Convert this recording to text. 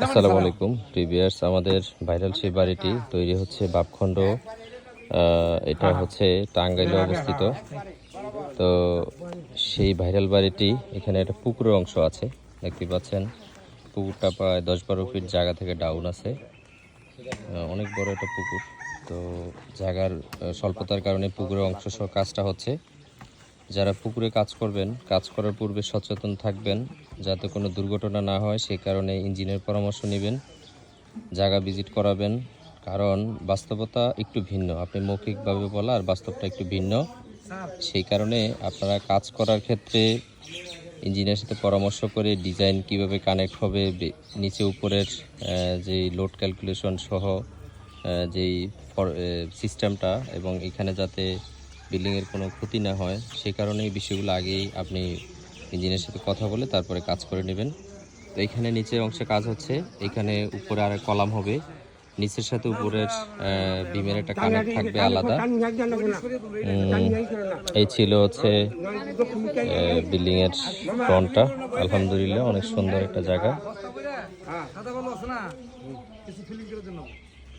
আসসালামু আলাইকুম প্রিভিয়াস আমাদের ভাইরাল সেই বাড়িটি তৈরি হচ্ছে বাপখণ্ড। এটা হচ্ছে টাঙ্গাইলে অবস্থিত। তো সেই ভাইরাল বাড়িটি এখানে একটা পুকুরের অংশ আছে, দেখতে পাচ্ছেন। পুকুরটা প্রায় 10-12 ফিট জায়গা থেকে ডাউন আছে, অনেক বড় একটা পুকুর। তো জায়গার স্বল্পতার কারণে পুকুরের অংশ সহ কাজটা হচ্ছে। যারা পুকুরে কাজ করবেন, কাজ করার পূর্বে সচেতন থাকবেন যাতে কোনো দুর্ঘটনা না হয়, সেই কারণে ইঞ্জিনের পরামর্শ নেবেন, জায়গা ভিজিট করাবেন। কারণ বাস্তবতা একটু ভিন্ন, আপনি মৌখিকভাবে বলা আর বাস্তবটা একটু ভিন্ন। সেই কারণে আপনারা কাজ করার ক্ষেত্রে ইঞ্জিনিয়ারের সাথে পরামর্শ করে ডিজাইন কিভাবে কানেক্ট হবে, নিচে উপরের যেই লোড ক্যালকুলেশন সহ যেই সিস্টেমটা, এবং এখানে যাতে বিল্ডিংয়ের কোনো ক্ষতি না হয়, সেই কারণে এই বিষয়গুলো আগেই আপনি ইঞ্জিনিয়ারের সাথে কথা বলে তারপরে কাজ করে নেবেন। তো এখানে নিচের অংশে কাজ হচ্ছে, এখানে উপরে আর কলাম হবে, নিচের সাথে উপরের বিমের একটা কানেক্ট থাকবে আলাদা। এই ছিল হচ্ছে বিল্ডিংয়ের ফ্রন্টটা। আলহামদুলিল্লাহ অনেক সুন্দর একটা জায়গা।